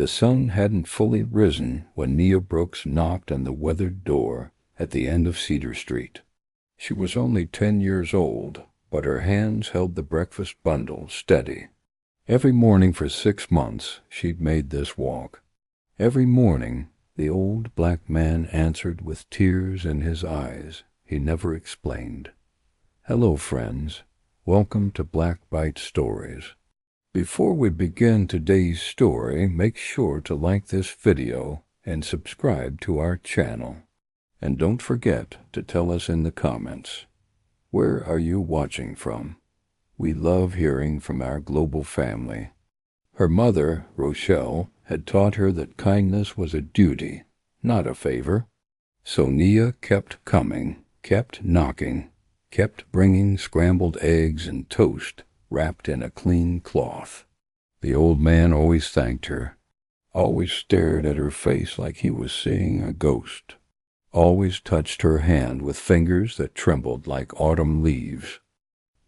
The sun hadn't fully risen when Nia Brooks knocked on the weathered door at the end of Cedar Street. She was only 10 years old, but her hands held the breakfast bundle steady. Every morning for 6 months she'd made this walk. Every morning the old black man answered with tears in his eyes he never explained. Hello, friends. Welcome to Black Bite Stories. Before we begin today's story, make sure to like this video and subscribe to our channel. And don't forget to tell us in the comments, where are you watching from? We love hearing from our global family. Her mother, Rochelle, had taught her that kindness was a duty, not a favor. So Nia kept coming, kept knocking, kept bringing scrambled eggs and toast wrapped in a clean cloth. The old man always thanked her, always stared at her face like he was seeing a ghost, always touched her hand with fingers that trembled like autumn leaves.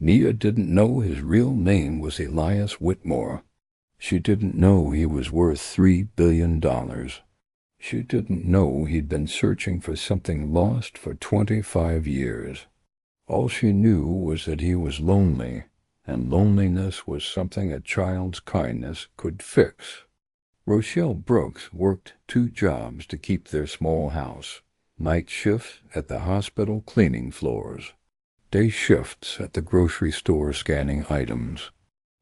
Nia didn't know his real name was Elias Whitmore. She didn't know he was worth $3 billion. She didn't know he'd been searching for something lost for 25 years. All she knew was that he was lonely, and loneliness was something a child's kindness could fix. Rochelle Brooks worked 2 jobs to keep their small house: night shifts at the hospital cleaning floors, day shifts at the grocery store scanning items.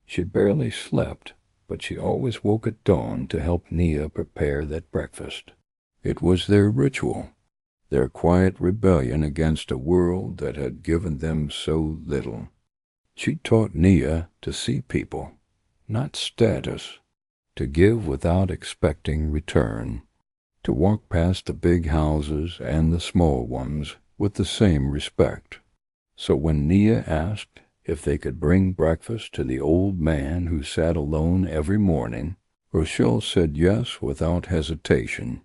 She barely slept, but she always woke at dawn to help Nia prepare that breakfast. It was their ritual, their quiet rebellion against a world that had given them so little. She taught Nia to see people, not status, to give without expecting return, to walk past the big houses and the small ones with the same respect. So when Nia asked if they could bring breakfast to the old man who sat alone every morning, Rochelle said yes without hesitation.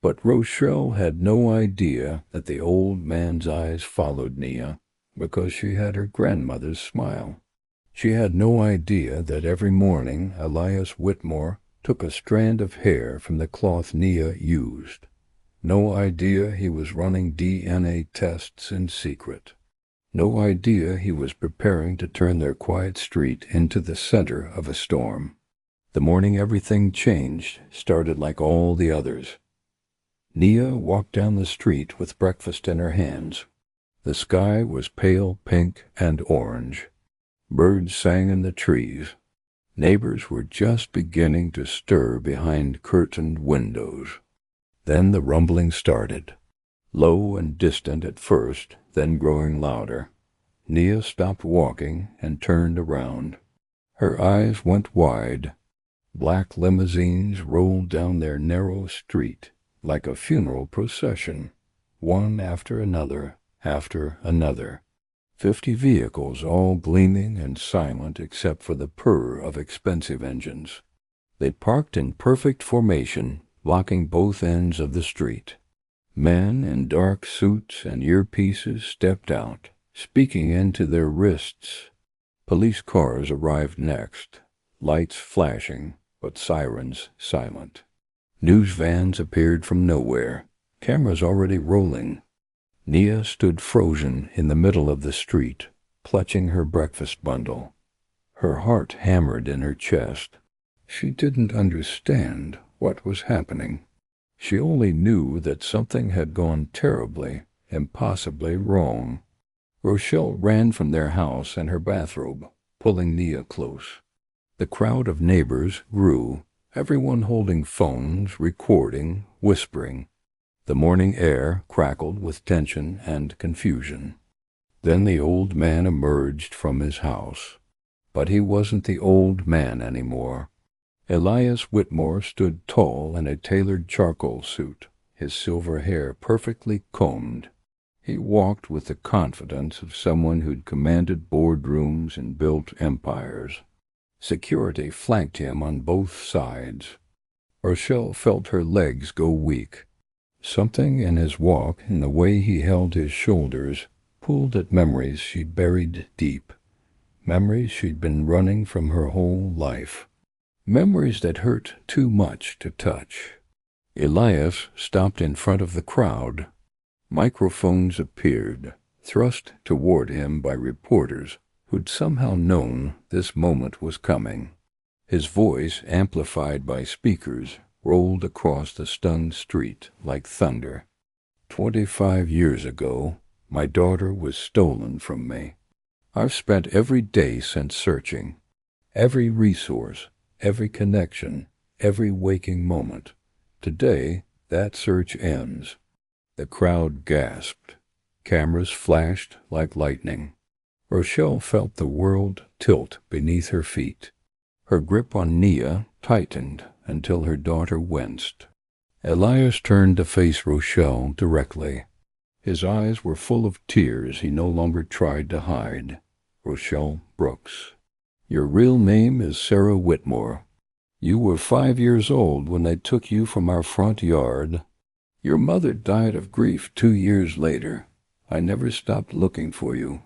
But Rochelle had no idea that the old man's eyes followed Nia because she had her grandmother's smile. She had no idea that every morning Elias Whitmore took a strand of hair from the cloth Nia used. No idea he was running DNA tests in secret. No idea he was preparing to turn their quiet street into the center of a storm. The morning everything changed started like all the others. Nia walked down the street with breakfast in her hands. The sky was pale pink and orange. Birds sang in the trees. Neighbors were just beginning to stir behind curtained windows. Then the rumbling started. Low and distant at first, then growing louder. Nia stopped walking and turned around. Her eyes went wide. Black limousines rolled down their narrow street like a funeral procession, one after another, 50 vehicles, all gleaming and silent except for the purr of expensive engines. They parked in perfect formation, blocking both ends of the street. Men in dark suits and earpieces stepped out, speaking into their wrists. Police cars arrived next, lights flashing, but sirens silent. News vans appeared from nowhere, cameras already rolling. Nia stood frozen in the middle of the street, clutching her breakfast bundle. Her heart hammered in her chest. She didn't understand what was happening. She only knew that something had gone terribly, impossibly wrong. Rochelle ran from their house in her bathrobe, pulling Nia close. The crowd of neighbors grew, everyone holding phones, recording, whispering. The morning air crackled with tension and confusion. Then the old man emerged from his house. But he wasn't the old man anymore. Elias Whitmore stood tall in a tailored charcoal suit, his silver hair perfectly combed. He walked with the confidence of someone who'd commanded boardrooms and built empires. Security flanked him on both sides. Rochelle felt her legs go weak. Something in his walk, in the way he held his shoulders, pulled at memories she'd buried deep, memories she'd been running from her whole life. Memories that hurt too much to touch. Elias stopped in front of the crowd. Microphones appeared, thrust toward him by reporters who'd somehow known this moment was coming. His voice, amplified by speakers, rolled across the stunned street like thunder. 25 years ago, my daughter was stolen from me. I've spent every day since searching, every resource, every connection, every waking moment. Today, that search ends. The crowd gasped. Cameras flashed like lightning. Rochelle felt the world tilt beneath her feet. Her grip on Nia tightened until her daughter winced. Elias turned to face Rochelle directly. His eyes were full of tears he no longer tried to hide. Rochelle Brooks. Your real name is Sarah Whitmore. You were 5 years old when they took you from our front yard. Your mother died of grief 2 years later. I never stopped looking for you.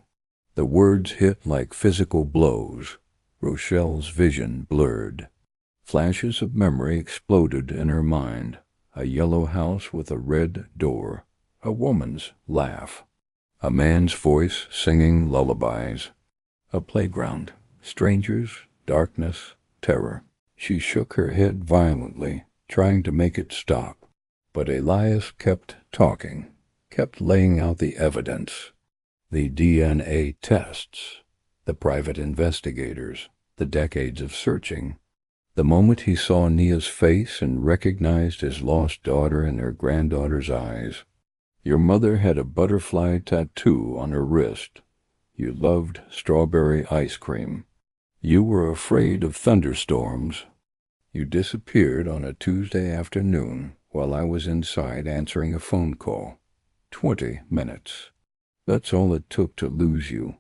The words hit like physical blows. Rochelle's vision blurred. Flashes of memory exploded in her mind. A yellow house with a red door. A woman's laugh. A man's voice singing lullabies. A playground. Strangers, darkness, terror. She shook her head violently, trying to make it stop. But Elias kept talking, kept laying out the evidence. The DNA tests, the private investigators, the decades of searching. The moment he saw Nia's face and recognized his lost daughter in her granddaughter's eyes. Your mother had a butterfly tattoo on her wrist. You loved strawberry ice cream. You were afraid of thunderstorms. You disappeared on a Tuesday afternoon while I was inside answering a phone call. 20 minutes. That's all it took to lose you.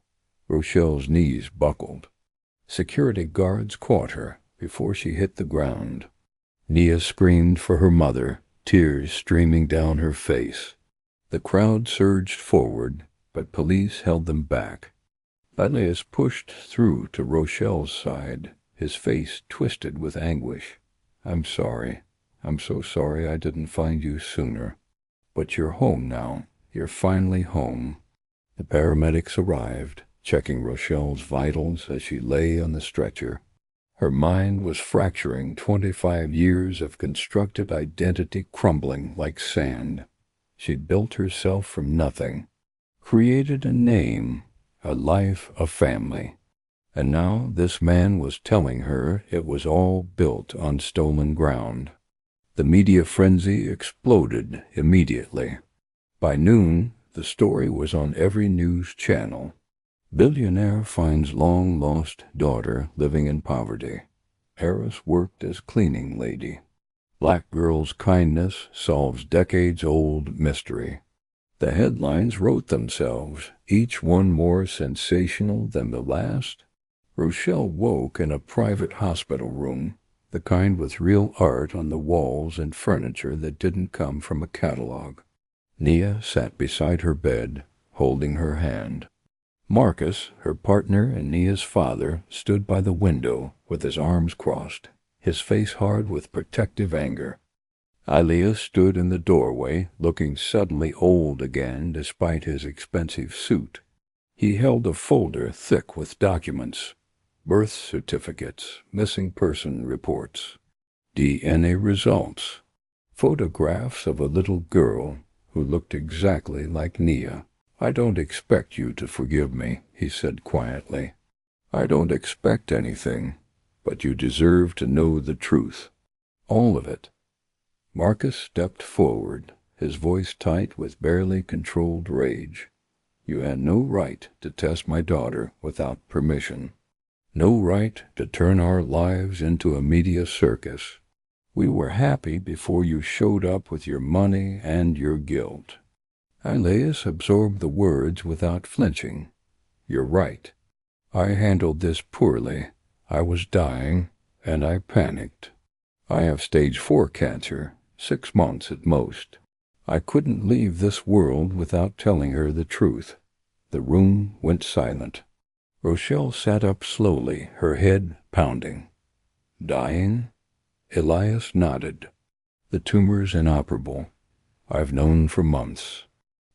Rochelle's knees buckled. Security guards caught her before she hit the ground. Nia screamed for her mother, tears streaming down her face. The crowd surged forward, but police held them back. Elias pushed through to Rochelle's side, his face twisted with anguish. I'm sorry. I'm so sorry I didn't find you sooner. But you're home now. You're finally home. The paramedics arrived, checking Rochelle's vitals as she lay on the stretcher. Her mind was fracturing, 25 years of constructed identity crumbling like sand. She'd built herself from nothing, created a name, a life, a family. And now this man was telling her it was all built on stolen ground. The media frenzy exploded immediately. By noon, the story was on every news channel. Billionaire finds long-lost daughter living in poverty. Heiress worked as cleaning lady. Black girl's kindness solves decades-old mystery. The headlines wrote themselves, each one more sensational than the last. Rochelle woke in a private hospital room, the kind with real art on the walls and furniture that didn't come from a catalog. Nia sat beside her bed, holding her hand. Marcus, her partner and Nia's father, stood by the window with his arms crossed, his face hard with protective anger. Elias stood in the doorway, looking suddenly old again despite his expensive suit. He held a folder thick with documents, birth certificates, missing person reports, DNA results, photographs of a little girl who looked exactly like Nia. I don't expect you to forgive me, he said quietly. I don't expect anything, but you deserve to know the truth. All of it. Marcus stepped forward, his voice tight with barely controlled rage. You had no right to test my daughter without permission. No right to turn our lives into a media circus. We were happy before you showed up with your money and your guilt. Elias absorbed the words without flinching. You're right. I handled this poorly. I was dying, and I panicked. I have stage 4 cancer, 6 months at most. I couldn't leave this world without telling her the truth. The room went silent. Rochelle sat up slowly, her head pounding. Dying? Elias nodded. The tumor's inoperable. I've known for months.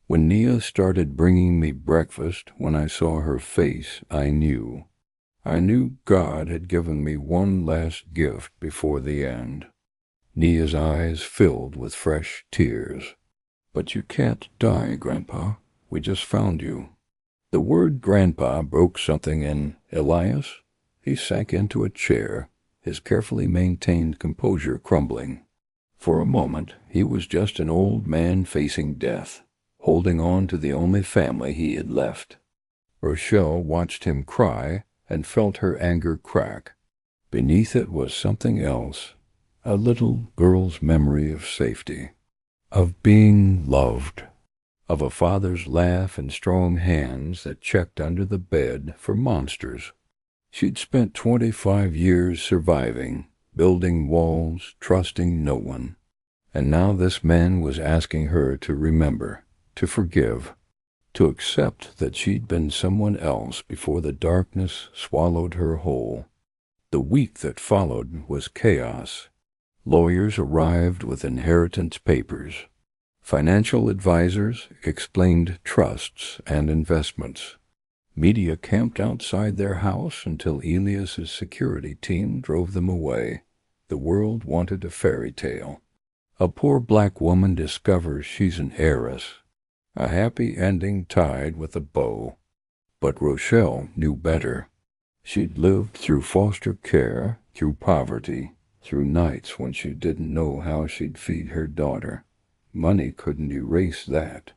When Nia started bringing me breakfast, when I saw her face, I knew. I knew God had given me one last gift before the end. Nia's eyes filled with fresh tears. But you can't die, Grandpa. We just found you. The word Grandpa broke something in Elias. He sank into a chair, his carefully maintained composure crumbling. For a moment, he was just an old man facing death, holding on to the only family he had left. Rochelle watched him cry and felt her anger crack. Beneath it was something else, a little girl's memory of safety, of being loved, of a father's laugh and strong hands that checked under the bed for monsters. She'd spent 25 years surviving, building walls, trusting no one. And now this man was asking her to remember, to forgive, to accept that she'd been someone else before the darkness swallowed her whole. The week that followed was chaos. Lawyers arrived with inheritance papers. Financial advisors explained trusts and investments. Media camped outside their house until Elias's security team drove them away. The world wanted a fairy tale. A poor black woman discovers she's an heiress. A happy ending tied with a bow. But Rochelle knew better. She'd lived through foster care, through poverty, through nights when she didn't know how she'd feed her daughter. Money couldn't erase that.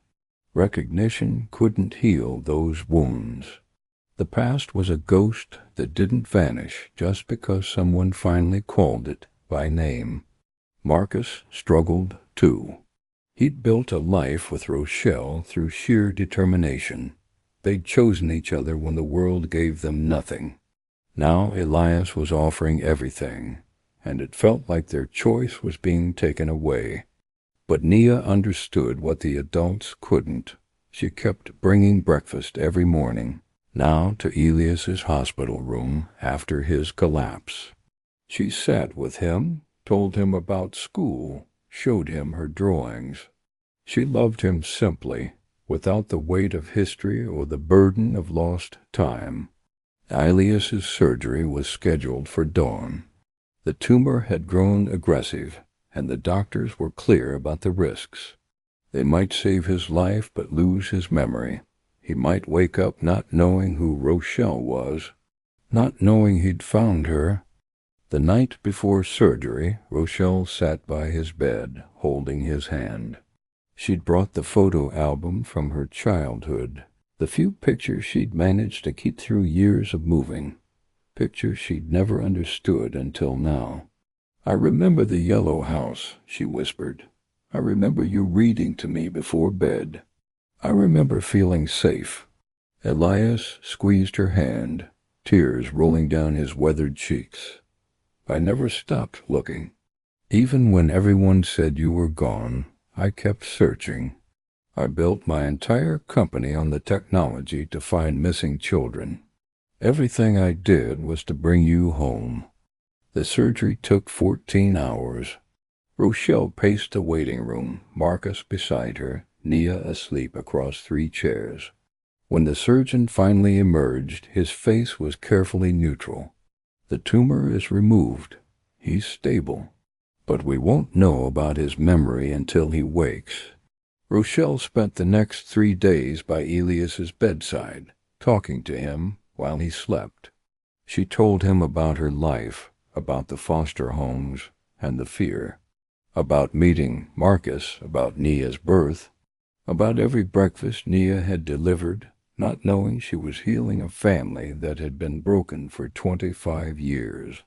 Recognition couldn't heal those wounds. The past was a ghost that didn't vanish just because someone finally called it by name. Marcus struggled too. He'd built a life with Rochelle through sheer determination. They'd chosen each other when the world gave them nothing. Now Elias was offering everything, and it felt like their choice was being taken away. But Nia understood what the adults couldn't. She kept bringing breakfast every morning, now to Elias's hospital room after his collapse. She sat with him, told him about school, showed him her drawings. She loved him simply, without the weight of history or the burden of lost time. Elias's surgery was scheduled for dawn. The tumor had grown aggressive, and the doctors were clear about the risks. They might save his life but lose his memory. He might wake up not knowing who Rochelle was, not knowing he'd found her. The night before surgery, Rochelle sat by his bed, holding his hand. She'd brought the photo album from her childhood, the few pictures she'd managed to keep through years of moving, pictures she'd never understood until now. "I remember the yellow house," she whispered. "I remember you reading to me before bed. I remember feeling safe." Elias squeezed her hand, tears rolling down his weathered cheeks. "I never stopped looking. Even when everyone said you were gone, I kept searching. I built my entire company on the technology to find missing children. Everything I did was to bring you home." The surgery took 14 hours. Rochelle paced the waiting room, Marcus beside her, Nia asleep across 3 chairs. When the surgeon finally emerged, his face was carefully neutral. "The tumor is removed. He's stable. But we won't know about his memory until he wakes." Rochelle spent the next 3 days by Elias's bedside, talking to him while he slept. She told him about her life, about the foster homes and the fear, about meeting Marcus, about Nia's birth, about every breakfast Nia had delivered, not knowing she was healing a family that had been broken for 25 years.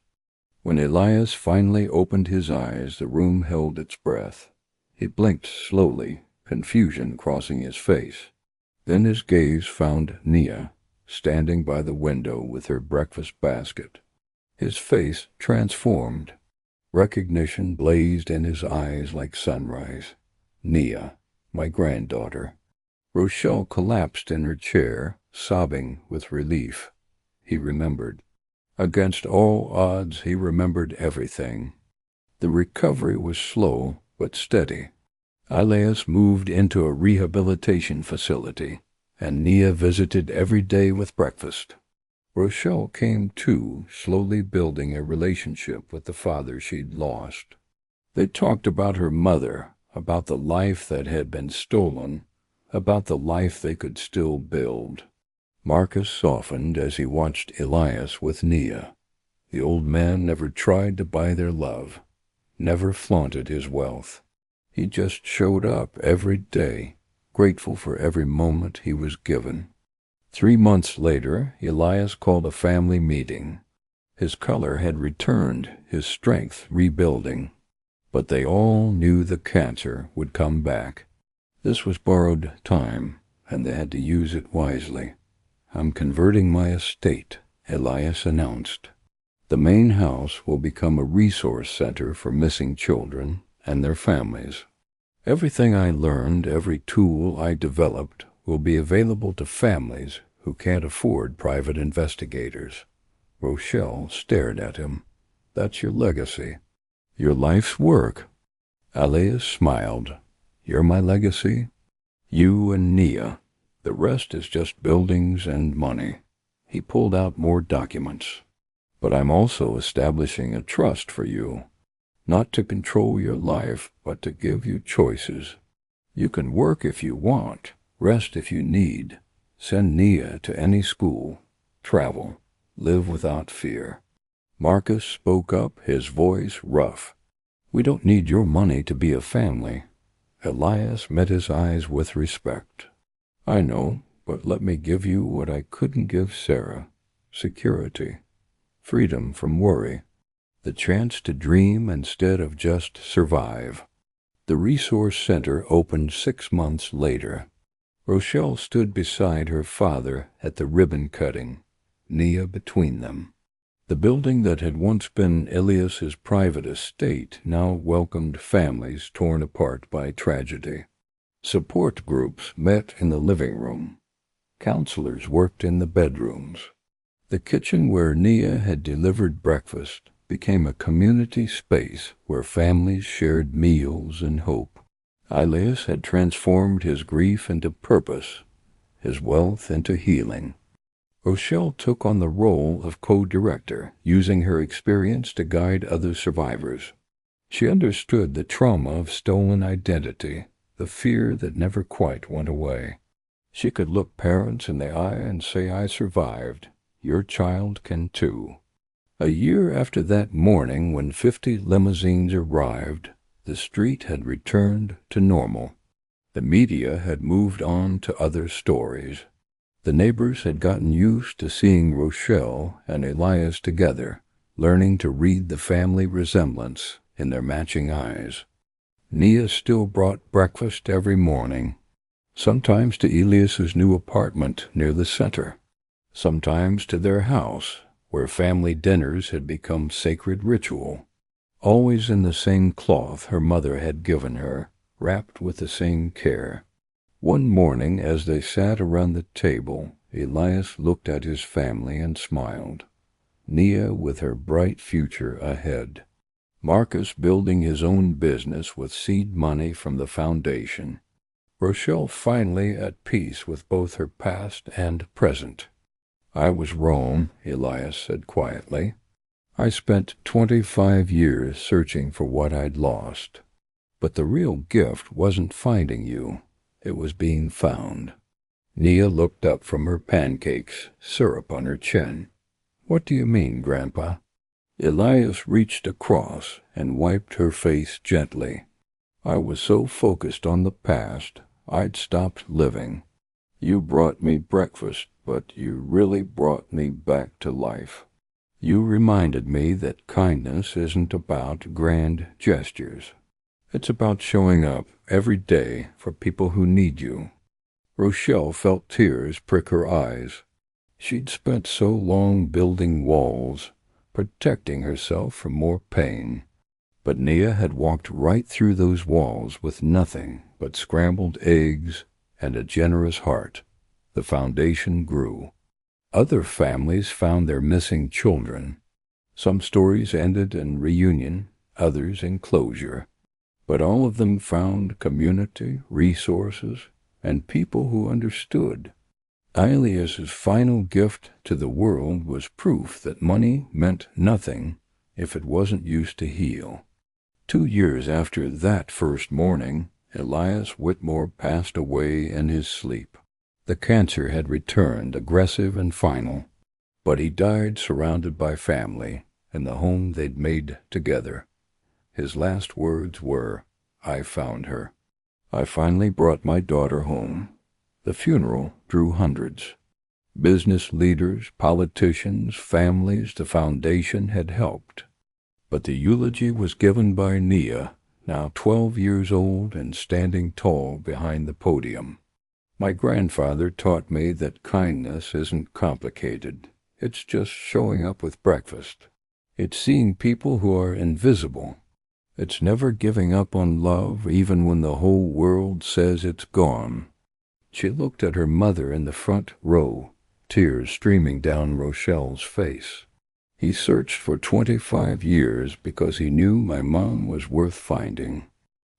When Elias finally opened his eyes, the room held its breath. He blinked slowly, confusion crossing his face. Then his gaze found Nia, standing by the window with her breakfast basket. His face transformed. Recognition blazed in his eyes like sunrise. "Nia, my granddaughter." Rochelle collapsed in her chair, sobbing with relief. He remembered. Against all odds, he remembered everything. The recovery was slow but steady. Elias moved into a rehabilitation facility, and Nia visited every day with breakfast. Rochelle came too, slowly building a relationship with the father she'd lost. They talked about her mother, about the life that had been stolen, about the life they could still build. Marcus softened as he watched Elias with Nia. The old man never tried to buy their love, never flaunted his wealth. He just showed up every day, grateful for every moment he was given. 3 months later, Elias called a family meeting. His color had returned, his strength rebuilding. But they all knew the cancer would come back. This was borrowed time, and they had to use it wisely. "I'm converting my estate," Elias announced. "The main house will become a resource center for missing children and their families. Everything I learned, every tool I developed, will be available to families who can't afford private investigators." Rochelle stared at him. "That's your legacy." "Your life's work." Elias smiled. "You're my legacy? You and Nia. The rest is just buildings and money." He pulled out more documents. "But I'm also establishing a trust for you. Not to control your life, but to give you choices. You can work if you want, rest if you need, send Nia to any school, travel, live without fear." Marcus spoke up, his voice rough. "We don't need your money to be a family." Elias met his eyes with respect. "I know, but let me give you what I couldn't give Sarah. Security. Freedom from worry. The chance to dream instead of just survive." The resource center opened 6 months later. Rochelle stood beside her father at the ribbon cutting, Nia between them. The building that had once been Elias's private estate now welcomed families torn apart by tragedy. Support groups met in the living room. Counselors worked in the bedrooms. The kitchen where Nia had delivered breakfast became a community space where families shared meals and hope. Elias had transformed his grief into purpose, his wealth into healing. Rochelle took on the role of co-director, using her experience to guide other survivors. She understood the trauma of stolen identity, the fear that never quite went away. She could look parents in the eye and say, "I survived. Your child can too." A year after that morning when 50 limousines arrived, the street had returned to normal. The media had moved on to other stories. The neighbors had gotten used to seeing Rochelle and Elias together, learning to read the family resemblance in their matching eyes. Nia still brought breakfast every morning, sometimes to Elias's new apartment near the center, sometimes to their house, where family dinners had become sacred ritual, always in the same cloth her mother had given her, wrapped with the same care. One morning, as they sat around the table, Elias looked at his family and smiled. Nia with her bright future ahead. Marcus building his own business with seed money from the foundation. Rochelle finally at peace with both her past and present. "I was wrong," Elias said quietly. "I spent 25 years searching for what I'd lost. But the real gift wasn't finding you. It was being found." Nia looked up from her pancakes, syrup on her chin. "What do you mean, Grandpa?" Elias reached across and wiped her face gently. "I was so focused on the past, I'd stopped living. You brought me breakfast, but you really brought me back to life. You reminded me that kindness isn't about grand gestures. It's about showing up every day for people who need you." Rochelle felt tears prick her eyes. She'd spent so long building walls, protecting herself from more pain. But Nia had walked right through those walls with nothing but scrambled eggs and a generous heart. The foundation grew. Other families found their missing children. Some stories ended in reunion, others in closure. But all of them found community, resources, and people who understood. Ilias's final gift to the world was proof that money meant nothing if it wasn't used to heal. 2 years after that first morning, Elias Whitmore passed away in his sleep. The cancer had returned, aggressive and final, but he died surrounded by family in the home they'd made together. His last words were, "I found her. I finally brought my daughter home." The funeral drew hundreds. Business leaders, politicians, families, the foundation had helped. But the eulogy was given by Nia, now 12 years old and standing tall behind the podium. "My grandfather taught me that kindness isn't complicated. It's just showing up with breakfast. It's seeing people who are invisible. It's never giving up on love even when the whole world says it's gone." She looked at her mother in the front row, tears streaming down Rochelle's face. "He searched for 25 years because he knew my mom was worth finding.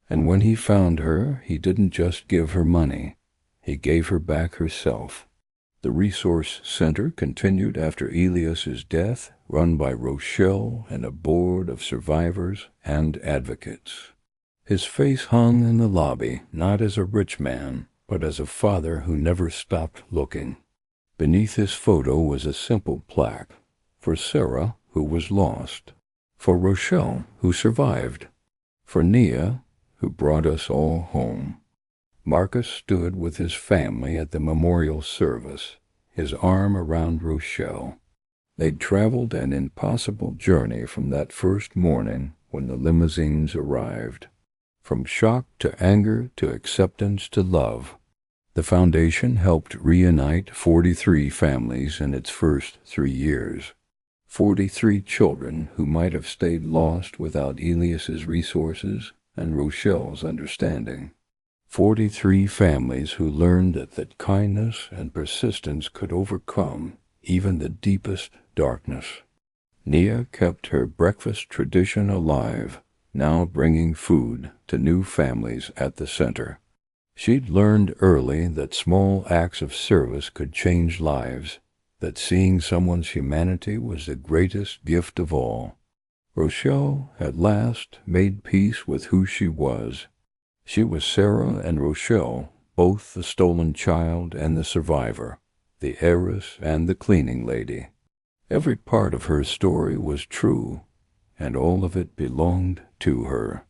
And when he found her, he didn't just give her money. He gave her back herself." The Resource Center continued after Elias's death, run by Rochelle and a board of survivors and advocates. His face hung in the lobby, not as a rich man, but as a father who never stopped looking. Beneath his photo was a simple plaque, for Sarah, who was lost, for Rochelle, who survived, for Nia, who brought us all home. Marcus stood with his family at the memorial service, his arm around Rochelle. They'd traveled an impossible journey from that first morning when the limousines arrived. From shock to anger to acceptance to love. The foundation helped reunite 43 families in its first 3 years. 43 children who might have stayed lost without Elias's resources and Rochelle's understanding. 43 families who learned that kindness and persistence could overcome even the deepest darkness. Nia kept her breakfast tradition alive, now bringing food to new families at the center. She'd learned early that small acts of service could change lives, that seeing someone's humanity was the greatest gift of all. Rochelle, at last, made peace with who she was. She was Sarah and Rochelle, both the stolen child and the survivor, the heiress and the cleaning lady. Every part of her story was true, and all of it belonged to her.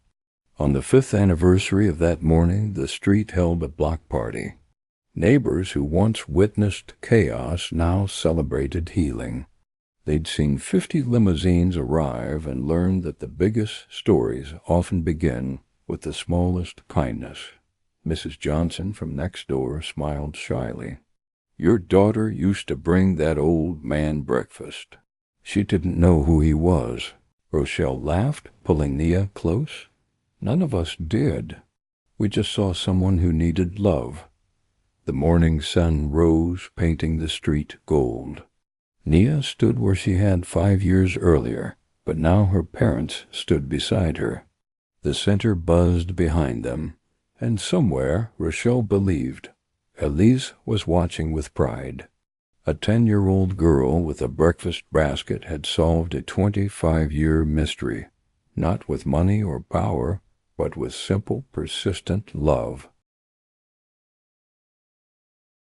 On the 5th anniversary of that morning, the street held a block party. Neighbors who once witnessed chaos now celebrated healing. They'd seen 50 limousines arrive and learned that the biggest stories often begin with the smallest kindness. Mrs. Johnson from next door smiled shyly. "Your daughter used to bring that old man breakfast. She didn't know who he was." Rochelle laughed, pulling Nia close. "None of us did. We just saw someone who needed love." The morning sun rose, painting the street gold. Nia stood where she had 5 years earlier, but now her parents stood beside her. The center buzzed behind them, and somewhere Rochelle believed Elise was watching with pride. A 10-year-old girl with a breakfast basket had solved a 25-year mystery, not with money or power, but with simple, persistent love.